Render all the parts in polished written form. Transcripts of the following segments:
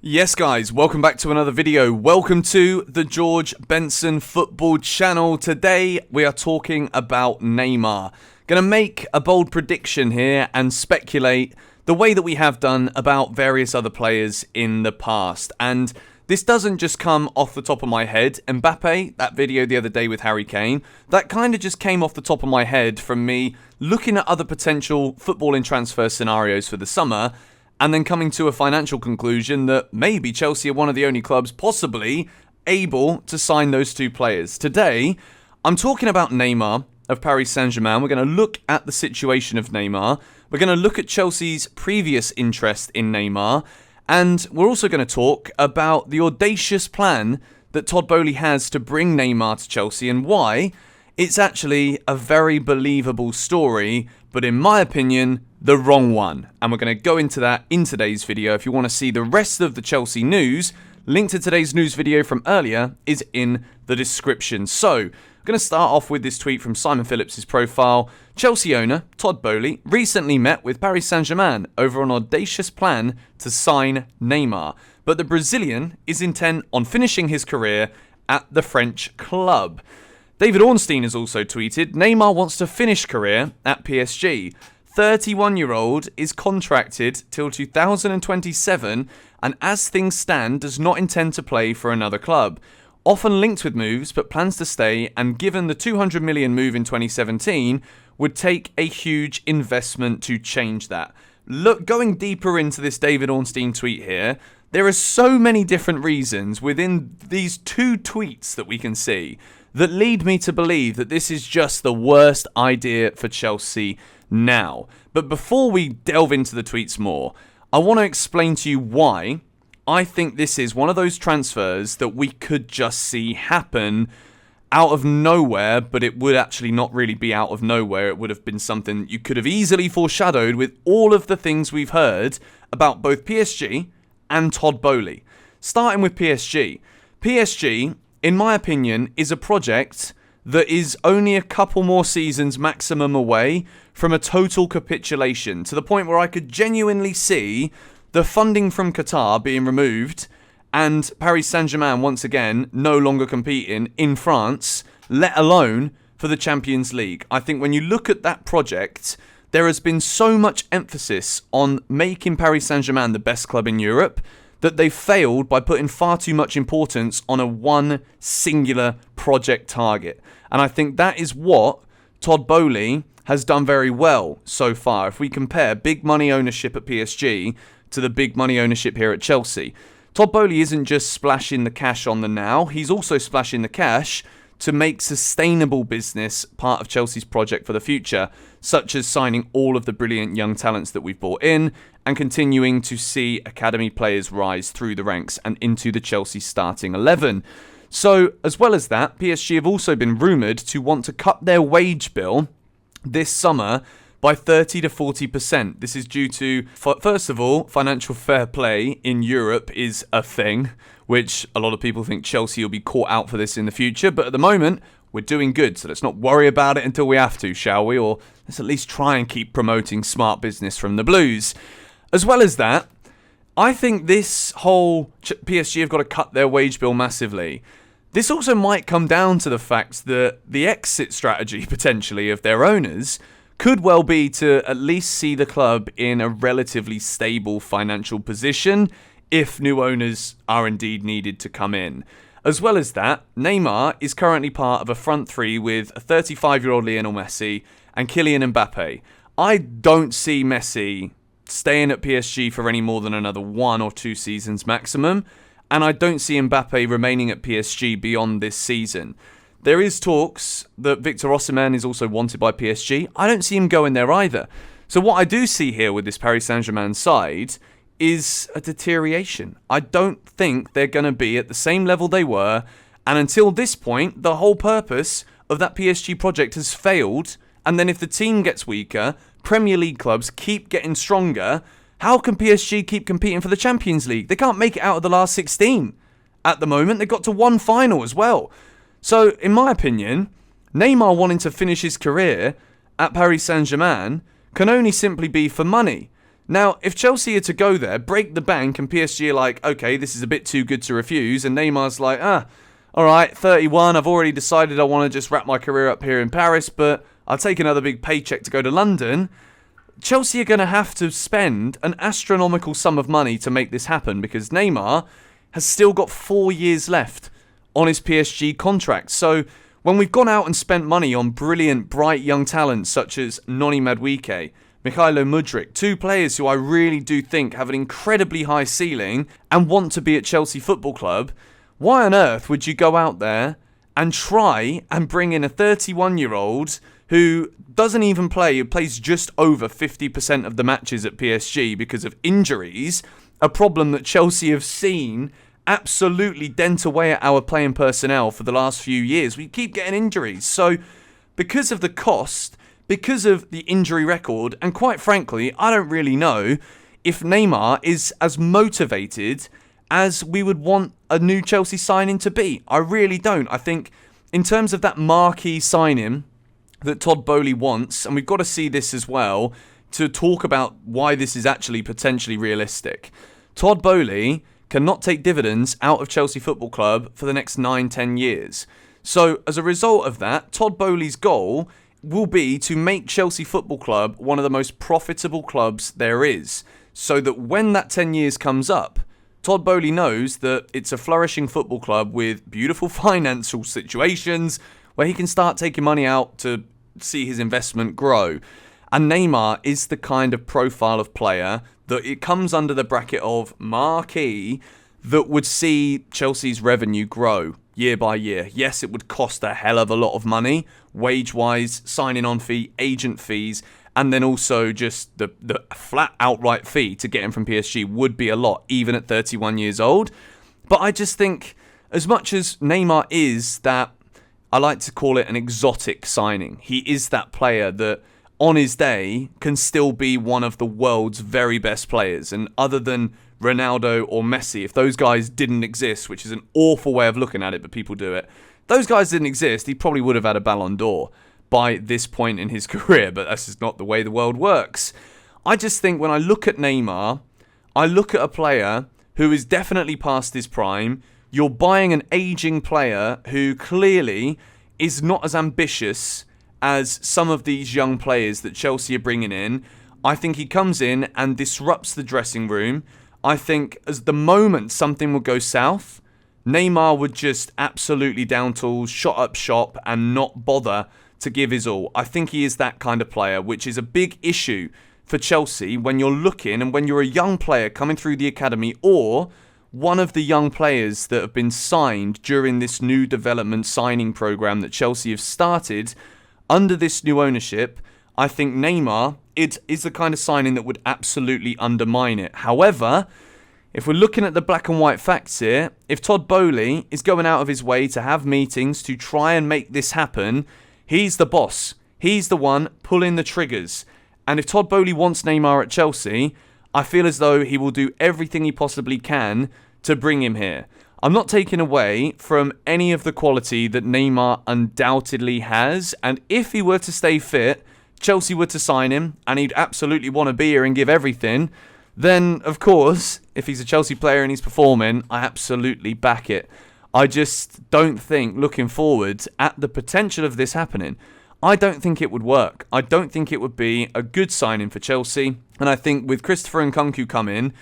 Yes guys, welcome back to another video. Welcome to the George Benson football channel. Today we are talking about Neymar. Gonna make a bold prediction here and speculate the way that we have done about various other players in the past. And this doesn't just come off the top of my head. Mbappe, that video the other day with Harry Kane, that kind of just came off the top of my head from me looking at other potential footballing transfer scenarios for the summer and then coming to a financial conclusion that maybe Chelsea are one of the only clubs possibly able to sign those two players. Today, I'm talking about Neymar of Paris Saint-Germain. We're going to look at the situation of Neymar. We're going to look at Chelsea's previous interest in Neymar. And we're also going to talk about the audacious plan that Todd Boehly has to bring Neymar to Chelsea and why it's actually a very believable story, but in my opinion, the wrong one. And we're going to go into that in today's video. If you want to see the rest of the Chelsea news, link to today's news video from earlier is in the description. So, I'm going to start off with this tweet from Simon Phillips' profile. Chelsea owner Todd Boehly recently met with Paris Saint-Germain over an audacious plan to sign Neymar. But the Brazilian is intent on finishing his career at the French club. David Ornstein has also tweeted, Neymar wants to finish career at PSG. 31-year-old is contracted till 2027 and as things stand does not intend to play for another club. Often linked with moves but plans to stay, and given the 200 million move in 2017 would take a huge investment to change that. Look, going deeper into this David Ornstein tweet here, there are so many different reasons within these two tweets that we can see that lead me to believe that this is just the worst idea for Chelsea now. But before we delve into the tweets more, I want to explain to you why I think this is one of those transfers that we could just see happen out of nowhere, but it would actually not really be out of nowhere. It would have been something you could have easily foreshadowed with all of the things we've heard about both PSG and Todd Boehly. Starting with PSG. PSG, in my opinion, is a project that is only a couple more seasons maximum away from a total capitulation, to the point where I could genuinely see the funding from Qatar being removed and Paris Saint-Germain once again no longer competing in France, let alone for the Champions League. I think when you look at that project, there has been so much emphasis on making Paris Saint-Germain the best club in Europe that they failed by putting far too much importance on a one singular project target. And I think that is what Todd Boehly has done very well so far. If we compare big money ownership at PSG to the big money ownership here at Chelsea, Todd Boehly isn't just splashing the cash on the now, he's also splashing the cash to make sustainable business part of Chelsea's project for the future, such as signing all of the brilliant young talents that we've brought in and continuing to see academy players rise through the ranks and into the Chelsea starting 11. So, as well as that, PSG have also been rumoured to want to cut their wage bill this summer by 30 to 40%. This is due to, first of all, financial fair play in Europe is a thing, which a lot of people think Chelsea will be caught out for this in the future. But at the moment, we're doing good, so let's not worry about it until we have to, shall we? Or let's at least try and keep promoting smart business from the Blues. As well as that, I think this whole PSG have got to cut their wage bill massively. This also might come down to the fact that the exit strategy, potentially, of their owners could well be to at least see the club in a relatively stable financial position if new owners are indeed needed to come in. As well as that, Neymar is currently part of a front three with a 35-year-old Lionel Messi and Kylian Mbappe. I don't see Messi staying at PSG for any more than another 1 or 2 seasons maximum, and I don't see Mbappe remaining at PSG beyond this season. There is talks that Victor Osimhen is also wanted by PSG. I don't see him going there either. So what I do see here with this Paris Saint-Germain side is a deterioration. I don't think they're going to be at the same level they were, and until this point, the whole purpose of that PSG project has failed, and then if the team gets weaker, Premier League clubs keep getting stronger, how can PSG keep competing for the Champions League? They can't make it out of the last 16 at the moment. They got to one final as well. So, in my opinion, Neymar wanting to finish his career at Paris Saint-Germain can only simply be for money. Now, if Chelsea are to go there, break the bank, and PSG are like, okay, this is a bit too good to refuse, and Neymar's like, alright, 31, I've already decided I want to just wrap my career up here in Paris, but I'll take another big paycheck to go to London. Chelsea are going to have to spend an astronomical sum of money to make this happen, because Neymar has still got 4 years left on his PSG contract. So when we've gone out and spent money on brilliant, bright young talents such as Noni Madueke, Mikhailo Mudryk, two players who I really do think have an incredibly high ceiling and want to be at Chelsea Football Club, why on earth would you go out there and try and bring in a 31-year-old who doesn't even play, who plays just over 50% of the matches at PSG because of injuries, a problem that Chelsea have seen absolutely dent away at our playing personnel for the last few years. We keep getting injuries. So because of the cost, because of the injury record, and quite frankly, I don't really know if Neymar is as motivated as we would want a new Chelsea signing to be. I really don't. I think in terms of that marquee signing that Todd Boehly wants, and we've got to see this as well to talk about why this is actually potentially realistic. Todd Boehly cannot take dividends out of Chelsea Football Club for the next 9-10 years. So as a result of that, Todd Boehly's goal will be to make Chelsea Football Club one of the most profitable clubs there is, so that when that 10 years comes up, Todd Boehly knows that it's a flourishing football club with beautiful financial situations where he can start taking money out to see his investment grow. And Neymar is the kind of profile of player that it comes under the bracket of marquee that would see Chelsea's revenue grow year by year. Yes, it would cost a hell of a lot of money, wage-wise, signing on fee, agent fees, and then also just the flat outright fee to get him from PSG would be a lot, even at 31 years old. But I just think, as much as Neymar is that, I like to call it an exotic signing, he is that player that on his day can still be one of the world's very best players. And other than Ronaldo or Messi, if those guys didn't exist, which is an awful way of looking at it, but people do it, those guys didn't exist, he probably would have had a Ballon d'Or by this point in his career, but that's just not the way the world works. I just think when I look at Neymar, I look at a player who is definitely past his prime. You're buying an aging player who clearly is not as ambitious as some of these young players that Chelsea are bringing in. I think he comes in and disrupts the dressing room. I think as the moment something will go south, Neymar would just absolutely down tools, shot up shop, and not bother to give his all. I think he is that kind of player, which is a big issue for Chelsea when you're looking and when you're a young player coming through the academy, or one of the young players that have been signed during this new development signing program that Chelsea have started under this new ownership. I think Neymar, it is the kind of signing that would absolutely undermine it. However, if we're looking at the black and white facts here, if Todd Boehly is going out of his way to have meetings to try and make this happen, he's the boss. He's the one pulling the triggers. And if Todd Boehly wants Neymar at Chelsea, I feel as though he will do everything he possibly can to bring him here. I'm not taking away from any of the quality that Neymar undoubtedly has. And if he were to stay fit, Chelsea were to sign him, and he'd absolutely want to be here and give everything, then, of course, if he's a Chelsea player and he's performing, I absolutely back it. I just don't think, looking forward at the potential of this happening, I don't think it would work. I don't think it would be a good signing for Chelsea. And I think with Christopher Nkunku coming,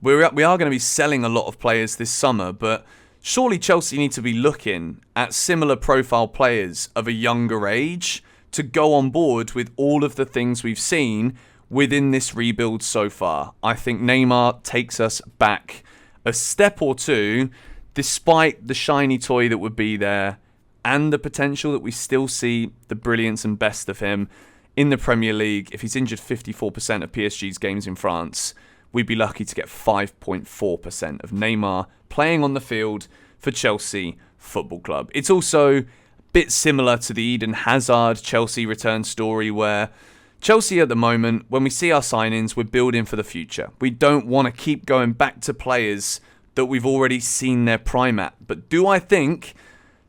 we are going to be selling a lot of players this summer, but surely Chelsea need to be looking at similar profile players of a younger age to go on board with all of the things we've seen within this rebuild so far. I think Neymar takes us back a step or two, despite the shiny toy that would be there and the potential that we still see the brilliance and best of him in the Premier League. If he's injured 54% of PSG's games in France, we'd be lucky to get 5.4% of Neymar playing on the field for Chelsea Football Club. It's also a bit similar to the Eden Hazard Chelsea return story, where Chelsea at the moment, when we see our signings, we're building for the future. We don't want to keep going back to players that we've already seen their prime at. But do I think,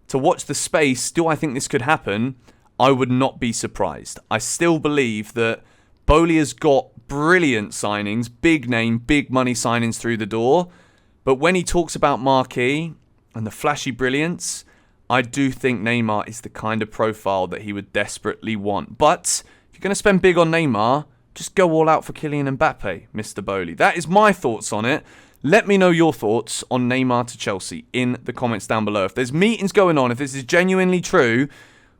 to watch the space, do I think this could happen? I would not be surprised. I still believe that Boehly has got brilliant signings, big name, big money signings through the door. But when he talks about marquee and the flashy brilliance, I do think Neymar is the kind of profile that he would desperately want. But if you're going to spend big on Neymar, just go all out for Kylian Mbappe, Mr. Boehly. That is my thoughts on it. Let me know your thoughts on Neymar to Chelsea in the comments down below. If there's meetings going on, if this is genuinely true,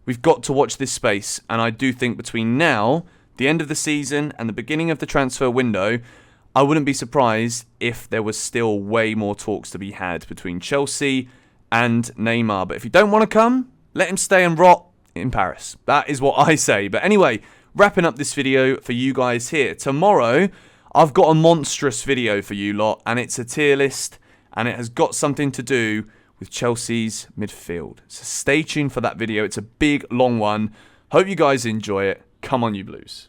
we've got to watch this space. And I do think between now, the end of the season, and the beginning of the transfer window, I wouldn't be surprised if there was still way more talks to be had between Chelsea and Neymar. But if you don't want to come, let him stay and rot in Paris. That is what I say. But anyway, wrapping up this video for you guys here. Tomorrow, I've got a monstrous video for you lot, and it's a tier list, and it has got something to do with Chelsea's midfield. So stay tuned for that video. It's a big, long one. Hope you guys enjoy it. Come on, you Blues.